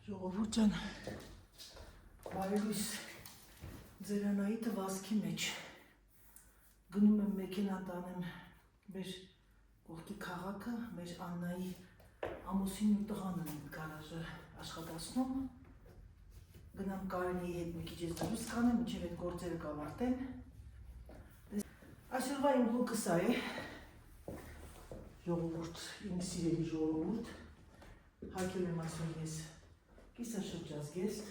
Ժողովուրդ ջան, բարելույս ձերանայիթը վազքի մեջ գնում եմ մեքենա տանեմ մեր կողքի քաղաքը, մեր Աննայի ամուսինն ու տղան են գարաժը աշխատացնում, գնամ Կարենիի հետ մի քիչ ես դուրս կանեմ, մինչև այդ գործերը կավարտեն։ Այսօրվա իմ լուկը սա է, ժողովուրդ, իմ սիրելի ժողովուրդ, հագել եմ այսօր ես կիսաշրջազգեստ,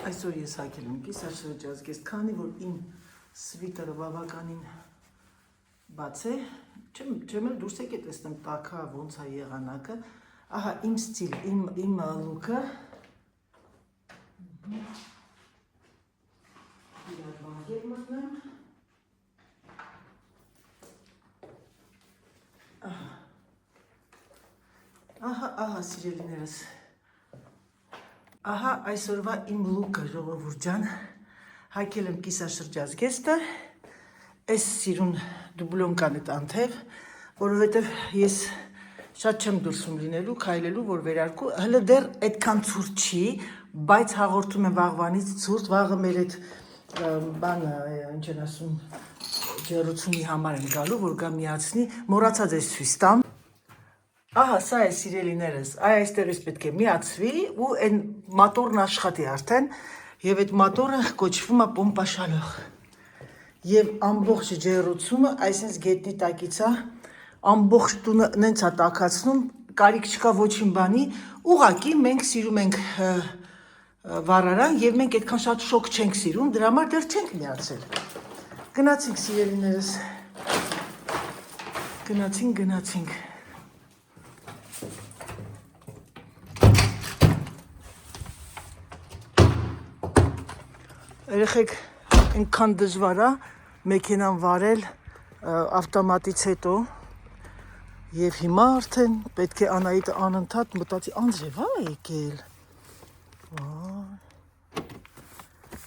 այսօր ես հագել եմ կիսաշրջազգեստ, քանի որ իմ սվիտերը բավականին բաց է, չեմ էլ դուրս եկել տեսնեմ տաքա ոնց է եղանակը, ահա իմ ստիլ, իմ լուկը, իրար վանգեր մտնեմ, ահա սիրելիներս, ահա այսօրվա իմ լուկը ժողովուրդ ջան, հագել եմ կիսաշրջազգեստը, այս սիրուն դուբլոնկան էդ անթև, որովհետև ես շատ չեմ դուրսում լինելու, քայլելու, որ վերարկու, հələ դեռ այդքան ցուրտ չի, բայց հաղորդում եմ վաղվանից ցուրտ, վաղը մեր այդ բանը, ինչ են ասում, ջեռուցումի համար եմ գալու, որ գա միացնի, մոռացած ես ցույց տամ։ Ահա, սա է սիրելիներս, այստեղից պետք է միացվի ու այն մոտորն աշխատի արդեն, եւ այդ մոտորը կոչվում է պոմպաշալող։ Եվ ամբողջ ջեռուցումը, այսինքն գետնի տակից է, ամբողջ տունը նենց է տաքացնում, կարիք չկա ոչին բանի, ուղղակի մենք սիրում ենք վառարան եւ մենք այդքան շատ շոկ չենք սիրում, դրա համար դեռ չենք միացել։ Գնացինք սիրելիներս։ Գնացինք։ Երեխեք այնքան դժվար է մեքենան վարել ավտոմատից հետո եւ հիմա արդեն պետք է Անահիտը անընդհատ մտածի անձրև է եկել։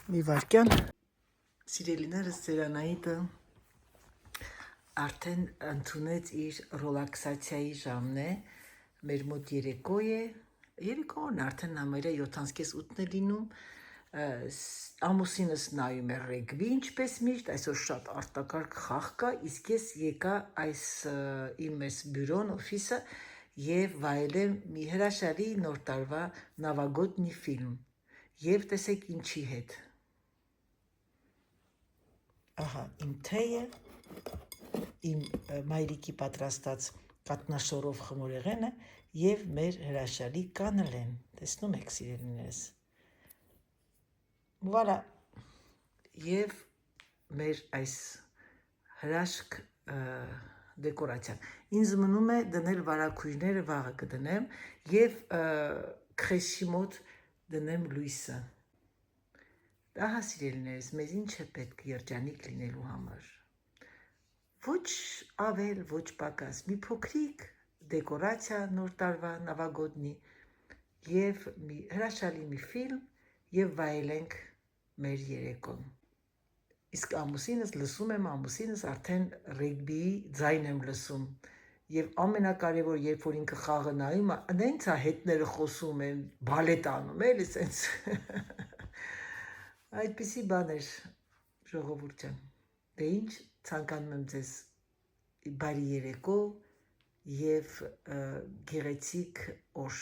Մի վարքյան սիրելիներս ձեր Անահիտը արդեն ընդունեց իր ռելաքսացիայի ժամն է, մեր մոտ երեկո է, երեկոն արդեն համարյա 7:30-8-ն է լինում, ամուսինս նայում է ռեգբի, ինչպես միշտ, այսօր շատ արտակարգ խաղ կա, իսկ ես եկա այս իմ բյուրոն, օֆիսը եւ վայելեմ մի հրաշալի նոր տարվա նավագոտնի ֆիլմ եւ տեսեք ինչի հետ։ Ահա իմ թեյը, իմ մայրիկի պատրաստած կատնաշորով խմորեղենը եւ մեր հրաշալի կանելեն, տեսնում եք սիրելիներս։ Voilà, եւ մեր այս հրաշք դեկորացիան։ Ինձ մնում է դնել վարակույրները, վաղը կդնեմ եւ քրեսի մոտ դնեմ լույսը։ Ահա սիրելիներս, մեզ ինչ է պետք երջանիկ լինելու համար։ Ոչ ավել, ոչ պակաս, մի փոքրիկ դեկորացիա նոր տարվա նավագոտնի եւ մի հրաշալի մի ֆիլմ եւ վայելենք մեր երեկոն։ Իսկ ամուսինս լսում եմ, ամուսինս արդեն ռեգբիի ձայն եմ լսում։ Եվ ամենակարևոր, երբ որ ինքը խաղը նայում է, նենց է հետները խոսում են, բալետ անում, էլի սենց։ Այդպիսի բաներ, ժողովուրդ ջան։ Դե ինչ, ցանկանում եմ ձեզ բարի երեկո եւ գեղեցիկ օր։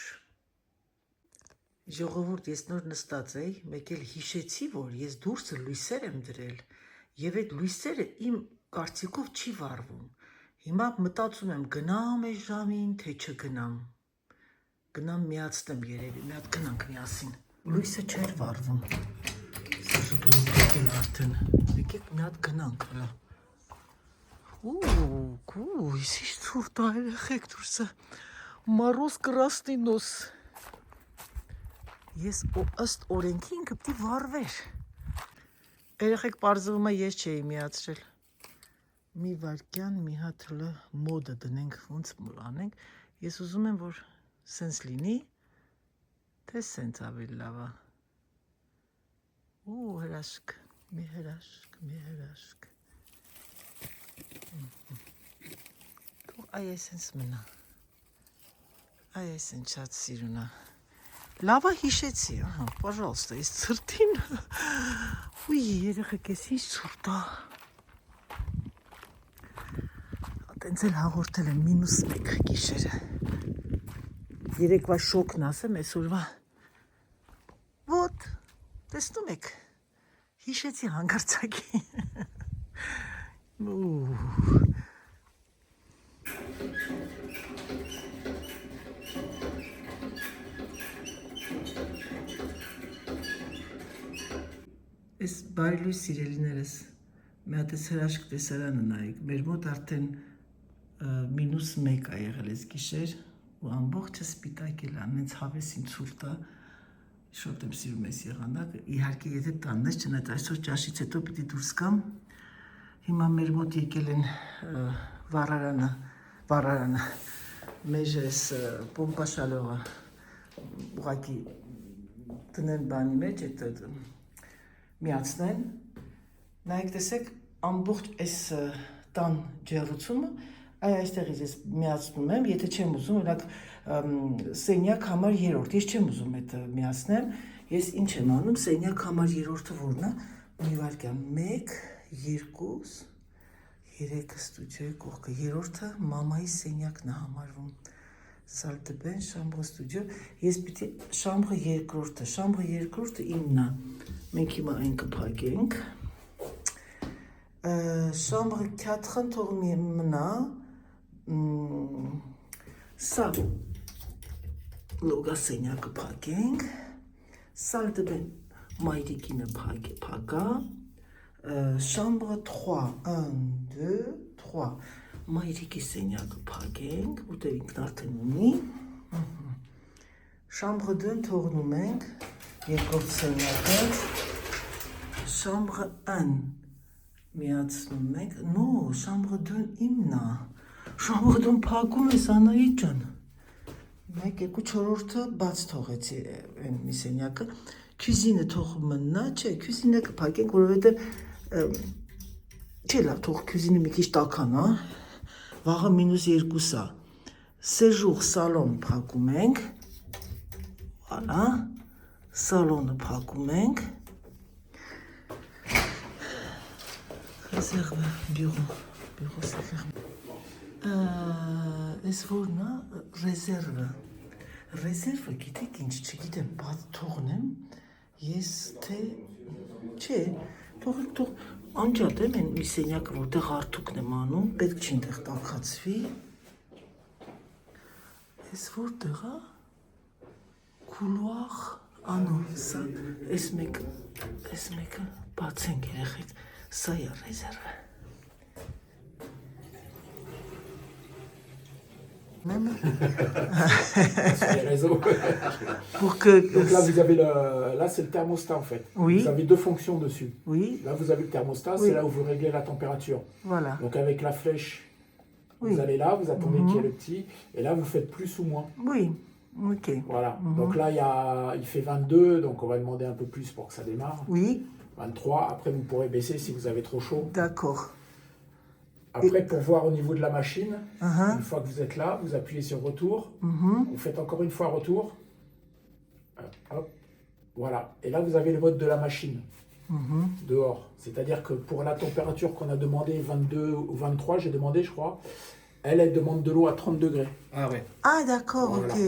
Ժողովուրդ, ես նոր նստած էի, մեկ էլ հիշեցի, որ ես դուրսը լույսեր եմ դրել եւ այդ լույսերը իմ կարծիքով չի վառվում։ Հիմա մտածում եմ գնամ այս ժամին, թե չգնամ։ Գնամ միացնեմ երևի, մի հատ գնանք միասին։ Լույսը չէր վառվում։ Սա դուրս արդեն։ Եկեք մի հատ գնանք, հələ։ Ինչ ցուրտ է, երեխեք դուրսը։ Մороз красный нос։ Ես ըստ օրենքի ինքը պիտի վառվեր։ Երեխեք պարզվում է ես չէի միացրել։ Մի վարքյան, մի հատ հլը մոդը դնենք, ոնց անենք։ Ես ուզում եմ, որ սենց լինի, թե սենց ավելի լավ է։ Հրաշք։ մի հրաշք։ Թող այ այսենց մնա։ Այ այսենց շատ սիրունա։ Լավա հիշեցի, ահա, пожалуйста, այս ցրտին։ Ուй, երեխեք, էս ինչ ցուրտ է։ Տենց էլ հաղորդել եմ -1 գիշերը։ Երեկվա շոկն ասեմ, այսօրվա։ Вот, տեսնում եք, հիշեցի հանգարցակի։ Այս բարելույս սիրելիներս, մի հատ էս հրաշք տեսարանը նայեք, մեր մոտ արդեն -1 է եղել այս գիշեր, ու ամբողջը սպիտակ էլ անենց հավեսին ցուրտ է, շատ եմ սիրում այս եղանակը, իհարկե եթե տանն ես, չնայած այսօր ճաշից հետո պիտի դուրս գամ, հիմա մեր մոտ եկել են վառարանը, մեր այս պոմպաշալողը, ուղղակի տնեն բանի մեջ, այդ միացնեն, նայեք տեսեք, ամբողջ այս տան ջեռուցումը, այստեղից ես միացնում եմ, եթե չեմ ուզում, օրինակ սենյակ համար 3-րդ, ես չեմ ուզում այդ միացնեմ, ես ինչ եմ անում, սենյակ համար 3-րդը որն է, մի վայրկյան, 1, 2, 3 ստուդիոյի կողքը, 3-րդը մամայի սենյակն է համարվում, Սալտբեն, շամբրը ստուդիո, ես պիտի շամբրը 2-րդը իմն է, մենք հիմա այն կփակենք, շամբրը 4-ն թող մնա, սա լոգա սենյակը փակենք, Սալտբեն մայրիկինը փակա, շամբրը 3, 1, 2, 3, մայրիկի սենյակը փակենք, ուտեր ինքն արդեն ունի, շամբրը 2 թողնում ենք, երկրորդ սենյակը, շամբրը 1 միացնում ենք, նո, շամբրը 2 իմն է, շամբրը 2 փակում ես Անահիտ ջան, 1, 2, 4-րդը բաց թողեցի այն մի սենյակը, քյուզինը թող մնա, չէ, քյուզինը կփակենք, որովհետև չէ լավ, թող քյուզինը մի քիչ տաքան, վաղը -2 է, սեժուր սալոն փակում ենք, վալա, սալոնը փակում ենք, ռեզերվը, բյուրո սեխերմ, ես որն է, ռեզերվը գիտեք ինչ, չգիտեմ, բաց թողնեմ, ես թե, չէ, թող, անջատ եմ են մի սենյակը, որտեղ արդուկն եմ անում, պետք չի ինտեղ տաքացվի, ես որտեղ է, կուլուախ, անո, սա, ես մեկը բացենք երեխեք, սա է ռեզերվը, même. Pour que... Donc là, vous avez là, c'est le thermostat en fait. Oui. Vous avez deux fonctions dessus. Oui. Là, vous avez le thermostat, Oui. c'est là où vous réglez la température. Voilà. Donc avec la flèche, Oui. vous allez là, vous attendez qu'il y ait le petit, et là, vous faites plus ou moins. Oui. Ok. Voilà. Donc là, il fait 22, donc on va demander un peu plus pour que ça démarre. Oui. 23, après vous pourrez baisser si vous avez trop chaud. D'accord. Après, pour voir au niveau de la machine, une fois que vous êtes là, vous appuyez sur retour, vous faites encore une fois retour, hop, voilà. Et là, vous avez le mode de la machine, dehors. C'est-à-dire que pour la température qu'on a demandé, 22 ou 23, j'ai demandé, je crois, elle demande de l'eau à 30 degrés. Ah ouais. Ah d'accord, Voilà. ok.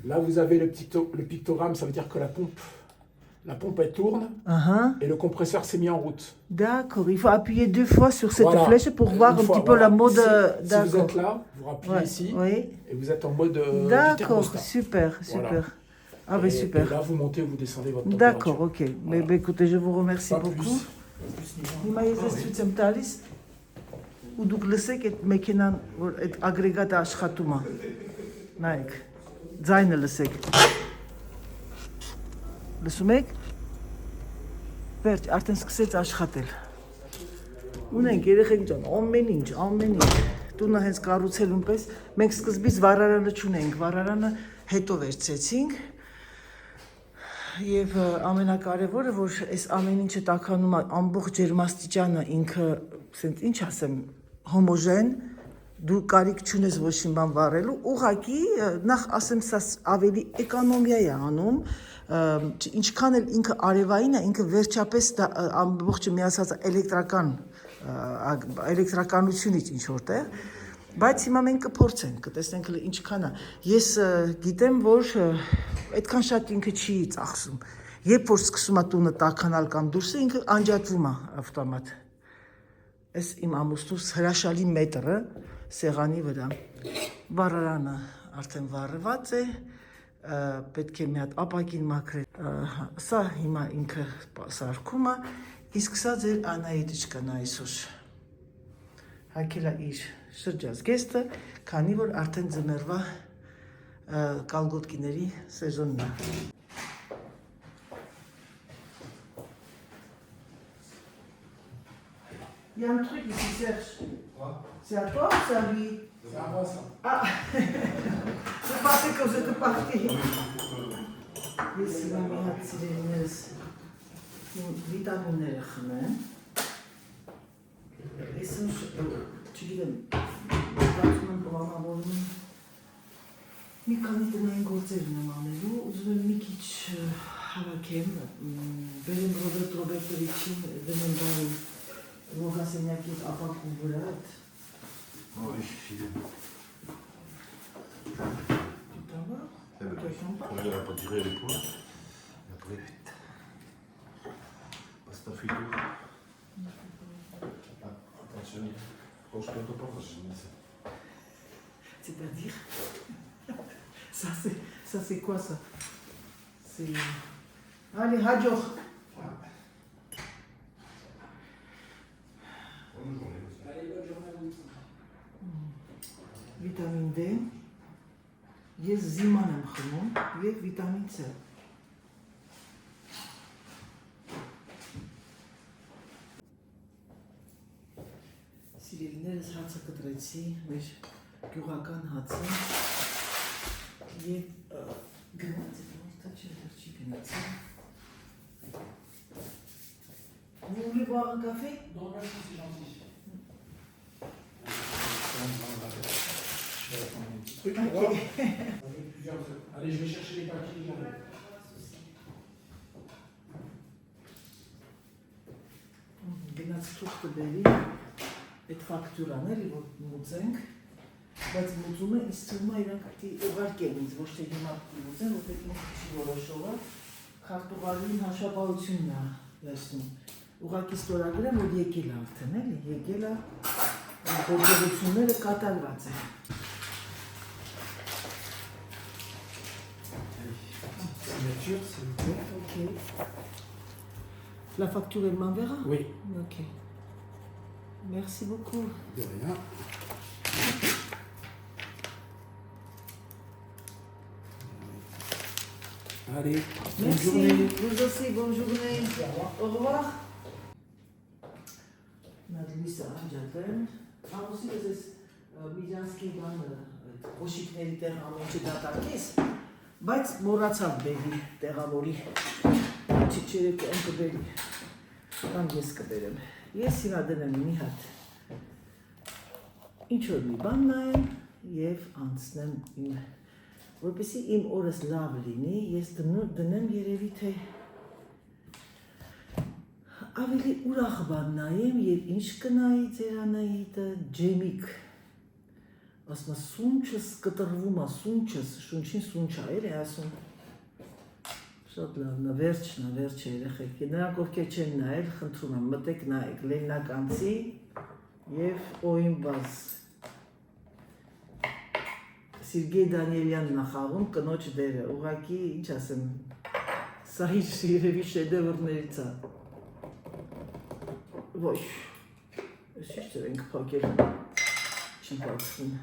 Là, vous avez le pictogramme, ça veut dire que la pompe elle tourne et le compresseur s'est mis en route. D'accord, il faut appuyer 2 fois sur cette Voilà. flèche pour voir un petit peu la mode... Si vous êtes là, vous appuyez ici et vous êtes en mode du D'accord, thermostat. super. Voilà. Ah ben super. Et là, vous montez ou vous descendez votre température. D'accord, ok. Mais écoutez, je vous remercie Pas beaucoup. plus. Հիմա ես ես ցույց եմ տալիս ու դուք լսեք այդ մեքենան, որ այդ ագրեգատը աշխատում է։ Նայեք, ձայնը լսեք։ Լսում եք։ Վերջ, արդեն սկսեց աշխատել։ Ունենք երեխեք ջան, ամեն ինչ։ Տունը հենց կառուցելուն պես մենք սկզբից վառարանը չունենք, վառարանը հետո վերցեցինք։ Եվ ամենակարևորը, որ այս ամեն ինչը տաքանում է ամբողջ ջերմաստիճանը ինքը, ասենց ինչ ասեմ, հոմոգեն, դու կարիք չունես ոչ մի բան վառելու, ուղղակի նախ ասեմ, սա ավելի էկոնոմիա է անում, ինչքան էլ ինքը արևային է, ինքը վերջապես դա ամբողջը միացած էլեկտրականությունից ինչ որտեղ, բայց հիմա մենք կփորձենք, կտեսնենք ինչքան է։ Ես գիտեմ, որ այդքան շատ ինքը չի ծախսում։ Երբ որ սկսում է տունը տաքանալ կամ դուրսը, ինքը անջատվում է ավտոմատ։ Այս իմ ամուսնուս հրաշալի մետրը սեղանի վրա։ Վառարանը արդեն վառված է, պետք է մի հատ ապակին մաքրել։ Սա հիմա ինքը սարքում է, իսկ սա ձեր Անահիտիչկան այսօր հագել է իր շրջազգեստը, քանի որ արդեն ձմեռվա կալգոտկիների սեզոնն է։ Il y a un truc ici, Serge. Quoi? C'est à toi ou c'est à lui? C'est à moi ça. Ah, je pensais que vous êtes parti. Ես իմ միած սիրելիներս վիտամինները խմեն։ Ես չգիտեմ, բացում եմ պլանավորում եմ մի քանի տնային գործեր ունեմ անելու, ուզում եմ մի քիչ հավաքեմ, բերեմ Ռոբերտովիչին դնեմ բարի Ողասենյակի ապակու վրա այդ։ Oui, il Ça va? Toi, sympa. On va pas tirer les points. Et après, vite. Passe ta fuite. Attention, quand je compte pas, je me dis ça. C'est-à-dire? Ça c'est quoi ça? C'est... Allez, Hadjo. Bonne journée aussi. Allez, bonne journée. Վիտամին D, ես զիման եմ խմում և վիտամին C։ Սիրելիներս հացը կտրեցի, մեր գյուղական հացը և գնաց է, որտա չի գնաց է։ Vous voulez boire un café? Non, merci, c'est gentil. Je vais attendre un petit truc. Ok. Allez, je vais chercher les papiers, j'arrive. Գնաց թուղթ կբերի, այդ ֆակտուրաները, որ մուծենք, բայց մուծումը ինձ թվում է իրանք ուղարկեն ինձ, ոչ թե հիմա մուծեն, որտեղ ինձ չի որոշողը, քարտուղարին հաշվապահությունն է լսնում։ Ուղղակի ստորագրեմ, որ եկել է արդեն, էլի, եկել է, գործողությունները կատարված են։ Signature, s'il vous plaît. Ok. La facture, elle m'enverra? Oui, Ok. Merci beaucoup. de rien. Allez, bonne Merci. journée. Vous aussi, bonne journée. Au revoir. Նադլիսը անջատեն, ամուսի ես Միջանսկի բանը, կոշիկների տեղ ամենչը դատարկես, բայց մորացավ բերի տեղավորի, չերեք են կբերի, կամ ես կբերեմ, ես հիմա դնեմ մի հատ, ինչ-որ մի բան նայեմ և անցնեմ իմ, որպեսի իմ օրս լավ լինի, ես դնեմ երևի թե ավելի ուրախ բան նայեմ և ինչ կնայի ձեր Անահիտը, ջեմիկ, ասում սունչս կտրվում է, սունչս, շունչին սունչ է, էր է ասում, շատ լավն է, վերջն է, վերջ է երեխեք, նրանք ովքեր չեն նայել, խնդրում եմ, մտեք նայեք, Լեննականցի և Օիմբազ, Սիրգեյ Դանիելյանն է խաղում, կնոջ դերը, ուղղակի, ինչ ասեմ, սա իր երևի շեդևրներից է։ Ոչ, ես ինչ ենք փակել, չեմ փակվում։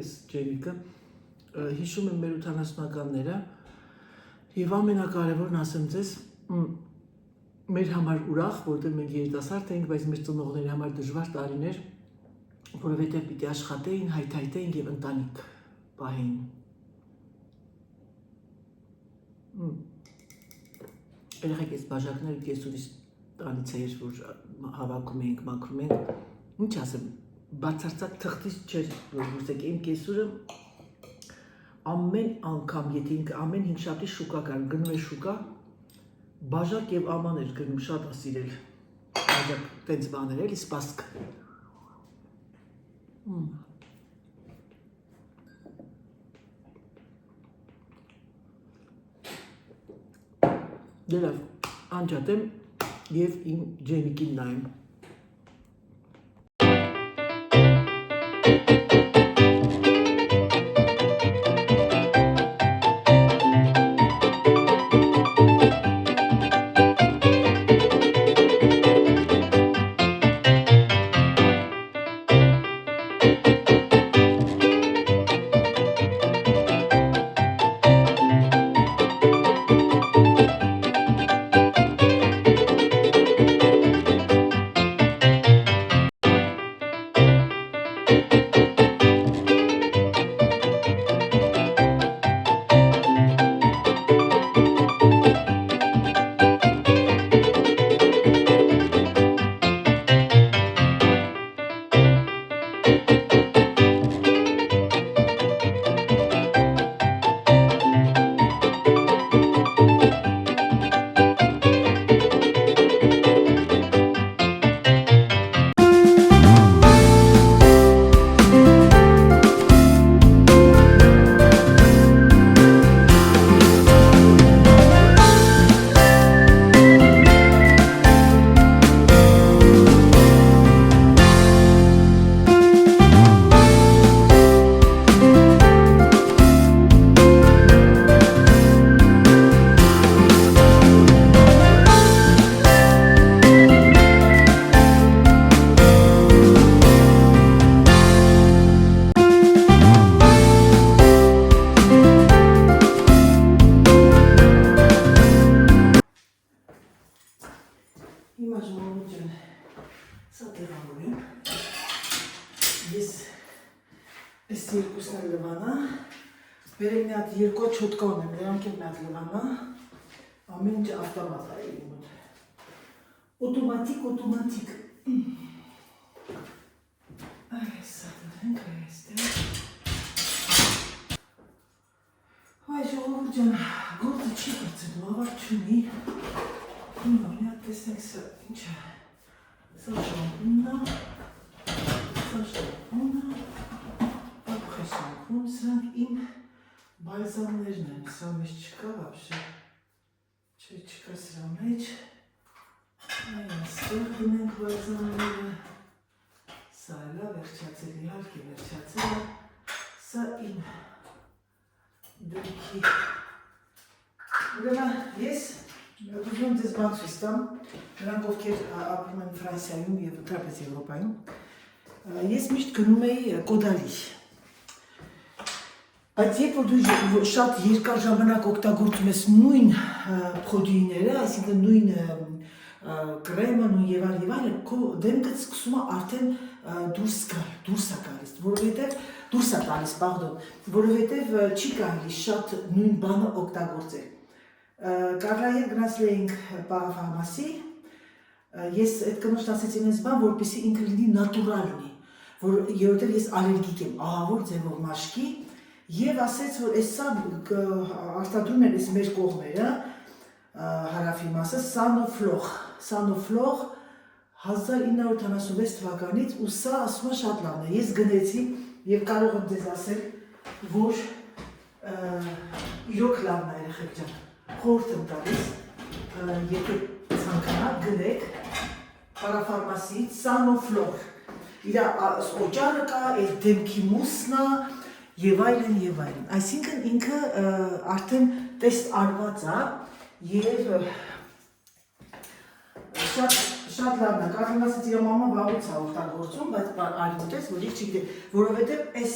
ես Ջեյմիկը, հիշում եմ մեր 80-ականները եւ ամենակարևորն ասեմ ձեզ, մեր համար ուրախ, որտեղ մենք երիտասարդ էինք, բայց մեր ծնողների համար դժվար տարիներ, որովհետեւ պիտի աշխատեին, հայթայթեին եւ ընտանիք պահեին։ Երեխեք այս բաժակները կեսուրից տանից էր, որ հավաքում էինք, մաքրում ենք, ինչ ասեմ, բացարձակ թղթից չէր, որ գուցեք իմ կեսուրը ամեն անգամ, եթե ինքը ամեն 5 շաբթի շուկա կար, գնում էր շուկա, բաժակ եւ աման էր գնում, շատ է սիրել, բաժակ տենց բաներ էլի, սպասք։ Դերավ, անջատեմ և իմ Ջեյմիկին նայեմ։ Վերել մի հատ երկու չոտկա ունեմ, նրանք էլ մի հատ լվանա, ամեն ինչ ավտոմատ է իմ մոտ։ Օտոմատիկ։ Այսա դնենք, այստեղ։ Այ ժողովուրդ ջան, գործը չի կրծնում, ավարտ չունի։ Հիմա մի հատ տեսնենք սա ինչ է։ Սա շամպունն է, սա շամպունն է, ապխե շամպուն, սրանք իմ բալզամներն են, սա մեջ չկա վաբշե, չկա սրա մեջ, այ աստեղ դինենք բալզամները, սա էլա վերջացել, իհարկե վերջացել է, սա իմ դրքի, ուրեմն ես ուզում եմ ձեզ բան ցույց տամ, նրանք ովքեր ապրում են Ֆրանսիայում և ընդհանրապես Եվրոպայում, ես միշտ գնում էի Կոդալի, բայց երբ որ դու շատ երկար ժամանակ օգտագործում ես նույն պրոդուիները, այսինքն նույն կրեմը, նույն եւ այլն, քո դեմքդ սկսում է արդեն դուրս է գալիս, որովհետեւ չի կարելի շատ նույն բանը օգտագործել։ Կարլայել գնացել էինք պարաֆարմասի, ես այդ կնոջն ասեցի ինձ բան, որպեսզի ինքը լինի նատուրալ լինի, որովհետեւ ես ալերգիկ եմ, ահավոր ձևով մաշկի, Եվ ասեց, որ այսա արտադրում են մեր կողմերը, հարավի մասը, Սանոֆլող 1976 թվականից ու սա ասում է շատ լավն է։ Ես գնեցի և կարող եմ ձեզ ասել, որ իրոք լավն է երեխեք ջան, խորհուրդ եմ տալիս, եթե ցանկանաք գնեք պարաֆարմասիից Սանոֆլող, իր օճառը կա, այդ դեմքի մուսն է, Եվ այլն, այսինքն ինքը արդեն տեստ արված է և շատ լավն է, կարդում ասեց իր մամա վաղուց է օգտագործում, բայց այլմոտ ես, որ ես չգիտեմ, որովհետև այս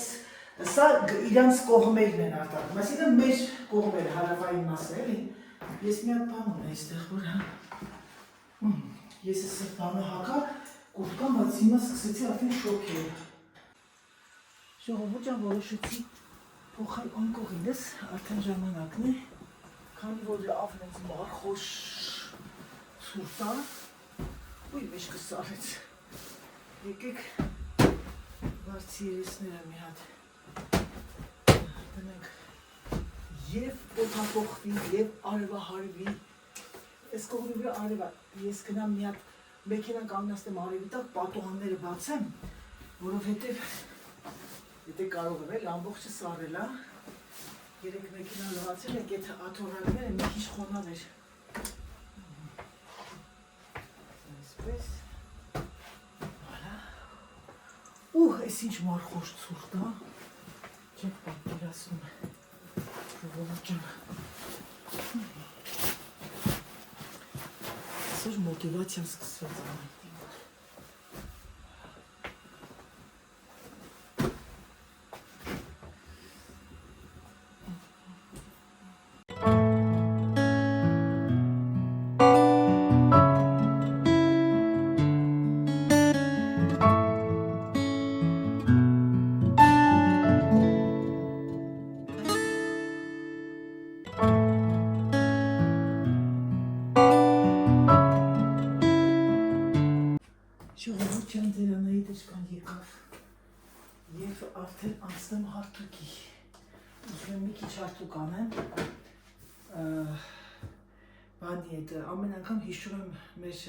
Սա իրանց կողմերն են արտադրում, այսինքն մեր կողմերը հարավային մասը էլի։ Ես մի հատ բան ունեի այստեղ, որ ես այս բանը հակա կուրտկան, բայց հիմա սկսեցի արդեն շոքել։ Ժողովուրդ ջան, որոշեցի փոխել անկողինս, արդեն ժամանակն է, քանի որ լավն է մարխոշ ցուրտ է։ Ուй, մեջքը սարեց։ Եկեք բարձի երեսները մի հատ դնենք և օդափոխվի, և արևահարվի։ Այս կողմի վրա արև է, ես գնամ մի հատ մեքենա կանգնացնեմ արևի տակ, պատուհանները բացեմ, որովհետև եթե կարող եմ էլ ամբողջը սարել, երեք մեքենա լվացել եք, այդ աթոռակները մի քիչ խոնավ էր։ Այսպես, վալա։ Ու, այս ինչ մարխոշ ցուրտ է, չեք պատկերացնում, ժողովուրդ ջան։ Այսօր մոտիվացիան սկսվեց ամենտին։ Ժողովուրդ ջան, ձերանայի դժկան եկավ և արդեն անցնեմ հարթուկի, ուզում եմ մի քիչ հարթուկ անեմ, բանի հետ, ամեն անգամ հիշում եմ մեր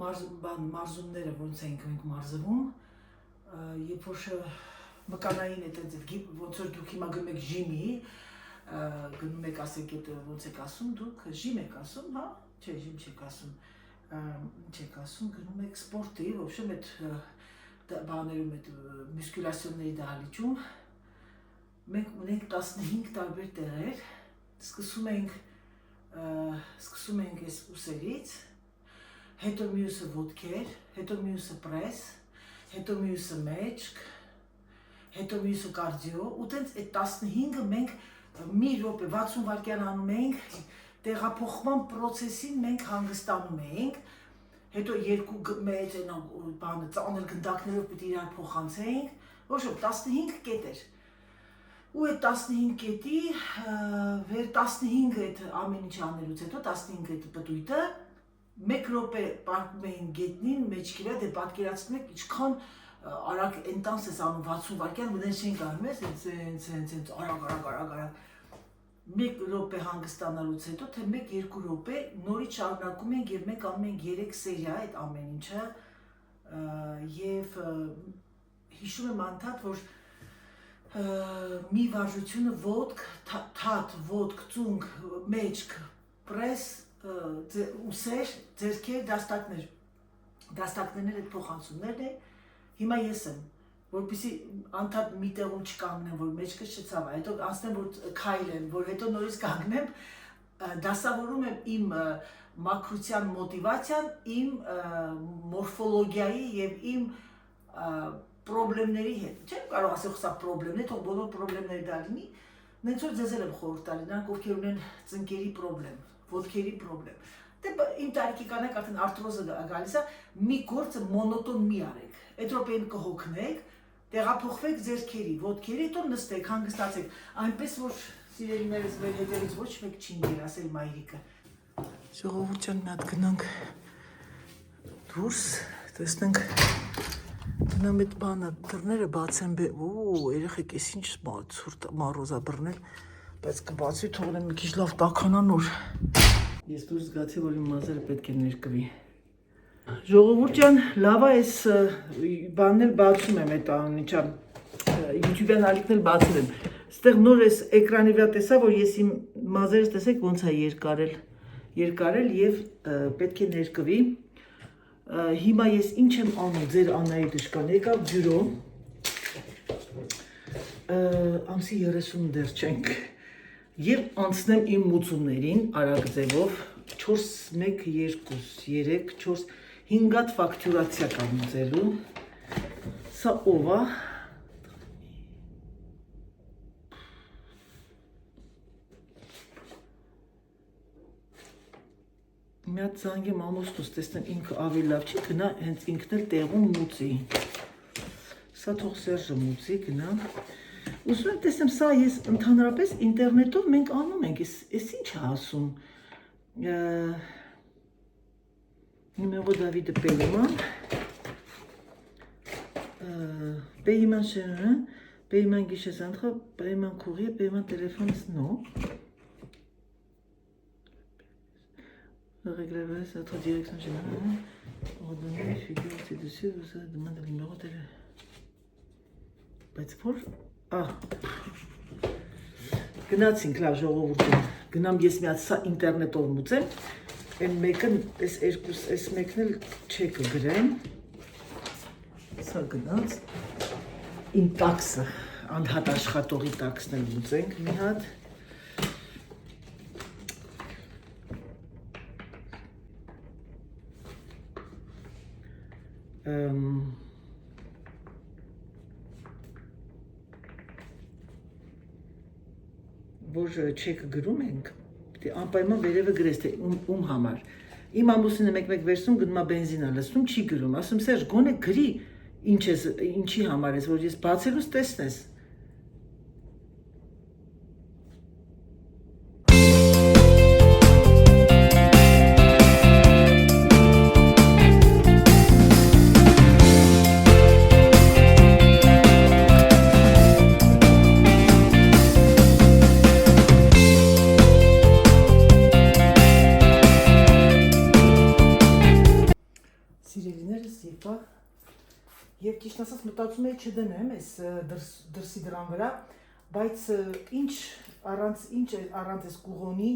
մարզումները, ոնց ենք մենք մարզվում, երբ որ մկանային հետ, ոնց որ դուք հիմա գնում եք ժիմի, գնում եք ասեք ոնց եք ասում, դուք ժիմ եք ասում, հա, չէ, ժիմ չեք ասում, ինչ եք ասում, գնում եք սպորտի, ոբշեմ այդ բաներում, այդ մուսկուլասիոնների դահլիճում, մենք ունենք 15 տարբեր տեղեր, սկսում ենք այս ուսերից, հետո մյուսը ոտքեր, հետո մյուսը պրես, հետո մյուսը մեջք, հետո մյուսը կարդիո, ու տենց այդ 15-ը մենք մի րոպե 60 վայրկյան անում ենք, տեղափոխման պրոցեսին մենք հանգստանում ենք, հետո երկու մեծ ծանր գնդակներով պիտի իրար փոխանցենք, ոչ ոք 15 կետ էր, ու այդ 15 կետի, վեր 15 այդ ամեն ինչ անելուց հետո, 15 այդ պտույտը, մեկ րոպե պարկում էին գետնին, մեջքի վրա, դե պատկերացնում եք, ինչքան արագ ընտանս ես անում 60 վայրկյան, մնենց չենք անում ես, արագ, մեկ րոպե հանգստանալուց հետո, թե մեկ-երկու րոպե նորից շարունակում ենք և մենք անում ենք 3 սերիա այդ ամեն ինչը և հիշում եմ անդադ, որ մի վարժությունը ոտք, թաթ, ոտք, ծունկ, մեջք, պրես, ուսեր, ձերքեր, դաստակներն այդ փոխանցումներն է, հիմա ես եմ, որպեսզի անդադ մի տեղում չկանգնեմ, որ մեջքս չցավա, հետո անցնեմ, որ քայլեմ, որ հետո նորից կանգնեմ, դասավորում եմ իմ մաքրության մոտիվացիան, իմ մորֆոլոգիայի և իմ պրոբլեմների հետ, չեմ կարող ասել սա պրոբլեմն է, թող բոլոր պրոբլեմները դա լինի, նենց որ ձեզ եմ խորհուրդ տալի, նրանք ովքեր ունեն ծնկերի պրոբլեմ, ոտքերի պրոբլեմ, դե իմ տարիքի կանայք արդեն արտրոզը գալիս է, մի գործը մոնոտոն մի արեք, այդ րոպեին կհոգնեք, տեղափոխվեք ձերքերի, ոտքերի, հետո նստեք, հանգստացեք, այնպես որ սիրելիներս մեր հետևից ոչ մեկ չի ինգեր, ասել մայրիկը։ Ժողովուրդ ջան, մի հատ գնանք դուրս, տեսնենք, գնամ այդ բանը, դռները բացեմ, երեխեք, ես ինչ ցուրտ մառոզա բռնել, բայց կբացի թողնեմ մի քիչ լավ տաքանա նոր։ Ես դուրս զգացի, որ իմ մազերը պետք է ներկվի։ Ժողովուրդ ջան, լավ է, այս բանն էլ բացում եմ, այդ անիչա, YouTube-յան ալիքն էլ բացել եմ։ Ստեղ նոր այս էկրանի վրա տեսա, որ ես իմ մազերս տեսեք ոնց է երկարել և պետք է ներկվի։ Հիմա ես ինչ եմ անում ձեր Անայի դժկան, եկավ բյուրո, ամսի 30 դեռ չենք, և անցնեմ իմ մուծումներին արագ ձևով, 4, 1, 2, 3, 4, 5 հատ ֆակտուրացիա կա մուծելու, սա ով է, մի հատ զանգեմ ամոստուս, տեսնեմ ինքը ավելի լավ չի, գնա հենց ինքն էլ տեղում մուծի։ Սա թող Սերժը մուծի, գնա։ Ուզում եմ տեսնեմ, սա ես ընդհանրապես ինտերնետով մենք անում ենք, ես ինչ է ասում։ Numéro David Paiement. Paiement chez un, paiement guichet central, paiement courrier, paiement téléphone, non. Le règlement, c'est notre direction générale. Ordonnez, figure ci-dessus, vous demandez le numéro de téléphone. Բայց որ գնացինք լավ ժողովուրդը գնամ ես մի հատ սա ինտերնետով մուծեմ այն մեկը այս մեկն էլ չեկը գրեմ սա գնաց իմ տաքսը անհատ աշխատողի տաքսն էլ մուծենք մի հատ որ չեքը գրում ենք, անպայման վերևը գրես, թե ում համար։ Իմ ամուսինը մեկ-մեկ վերցնում, գնում է բենզինա լցնում, չի գրում, ասում Սերժ, գոնե գրի ինչի համար ես, որ ես բացելուց տեսնես։ Եվ ճիշտ ասած մտածում էի չդնեմ այս դրսի դրան վրա, բայց ինչ առանց այս կուղոնի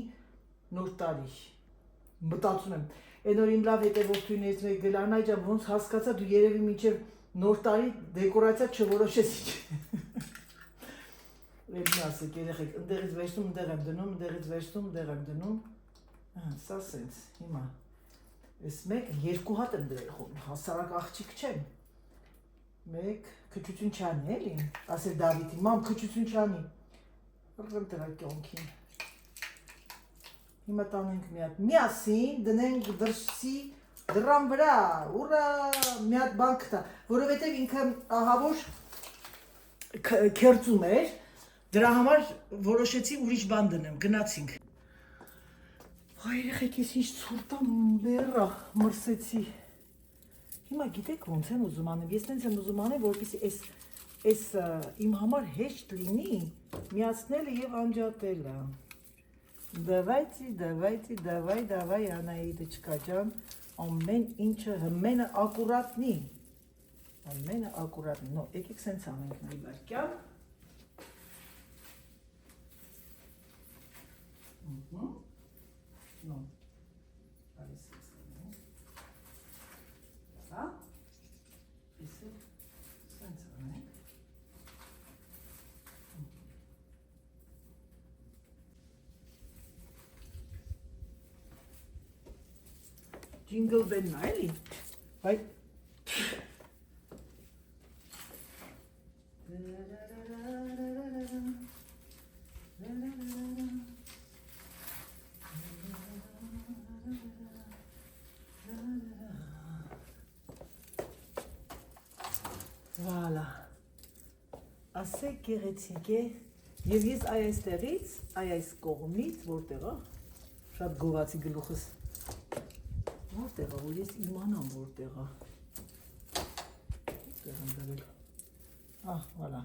նոր տարի, մտածում եմ, այն որ իմ լավ հետևորդուներից մեկ Գլանայ ջան, ոնց հասկացա դու երևի մինչև նոր տարի դեկորացիա չորոշես ինչ։ Եվ մի ասեք երեխեք, ընդեղից վերցնում, ընդեղ եմ դնում, ընդեղից վերցնում, ընդեղ եմ դնում, սա սենց, հիմա, այս մեկ երկու հատ եմ դրել, հասարակ աղջիկ չեմ, մեկ քչություն չանի էլի, ասել Դավիթին, մամ քչություն չանի, ըրգեմ տրա կյոնքին, հիմա տանենք մի հատ, միասին դնենք դրսի դրան վրա, ուրա մի հատ բան կտա, որովհետև ինքը ահավոր կերծում էր, դրա համար որոշեցի ուրիշ բան դնեմ, գնացինք։ Այ երեխեք ես ինչ ցուրտ բերա մրսեցի։ Հիմա գիտեք ոնց եմ ուզում անեմ, ես տենց եմ ուզում անեմ, որպեսզի այս իմ համար հեշտ լինի, միացնելը եւ անջատելը։ Давай, Անահիտочка ջան, ամեն ինչը հմենը ակուրատնի։ Ամենը ակուրատնի։ Նո, եկեք սենց անենք մի վարքյան։ No. Parece que ¿ah? Ese senza, Jingle bell Miley. Right? Voilà. Assez գեղեցիկ է։ Եվ ես այստեղից, այս կողմից, որտեղ է, շատ գովացի գլուխս։ Որտեղ է, որ ես իմանամ որտեղ է։ Որտեղ եմ դրել։ Voilà։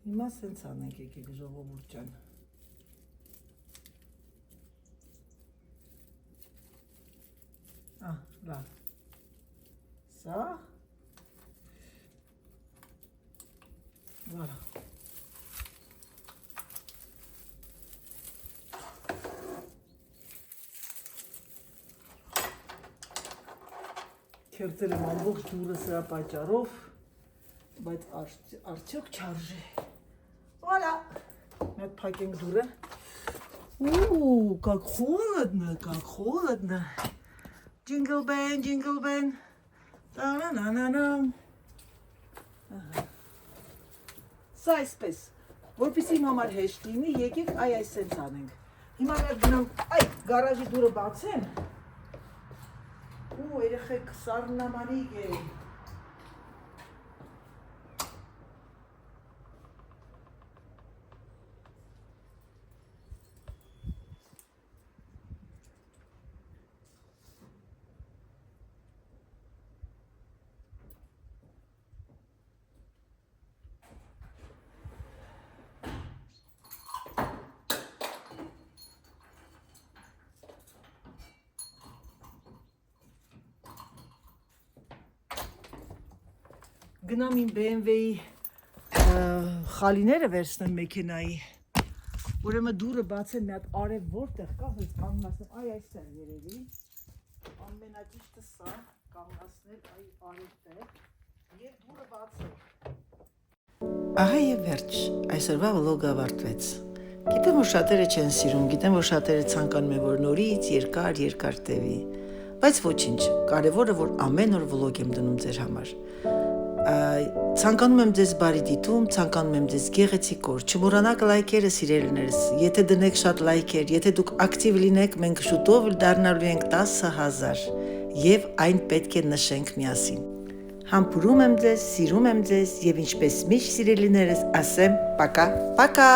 Հիմա սենց անենք եկեք ժողովուրդ ջան։ Լավ։ Սա Voilà. Քերտել եմ ամբողջ դուրը սրա պատճառով, բայց արդյոք չարժե։ Voilà. Մի հատ փակենք դուրը։ Как холодно. Jingle bell. Ta-na-na-na-na. Սա այսպես, որպեսզի իմ համար հեշտ լինի, եկեք այս սենց անենք։ Հիմա մեր գնամ, այ, գարաժի դուրը բացեմ։ Ու երեխեք սառնամանիք է։ Գնամ իմ BMW-ի խալիները վերցնեմ մեքենայի։ Ուրեմն դուրը բացեմ մի հատ արև որտեղ կա, հենց կանգնացնեմ, այ այստեղ երևի։ Ամենաճիշտը սա, կանգնացնել այ արևտեղ եւ դուրը բացել։ Ահա եւ վերջ, այսօրվա վլոգը ավարտվեց։ Գիտեմ, որ շատերը չեն սիրում, գիտեմ, որ շատերը ցանկանում են, որ նորից երկար տևի։ Բայց ոչինչ, կարևորը որ ամեն օր վլոգ եմ դնում ձեր համար։ Ցանկանում եմ ձեզ բարի դիտում, ցանկանում եմ ձեզ գեղեցիկ օր։ Չմոռանաք լայքերը սիրելիներս։ Եթե դնեք շատ լայքեր, եթե դուք ակտիվ լինեք, մենք շուտով դառնալու ենք 10,000 եւ այն պետք է նշենք միասին։ Համբուրում եմ ձեզ, սիրում եմ ձեզ եւ ինչպես միշտ սիրելիներս ասեմ, պակա, պակա։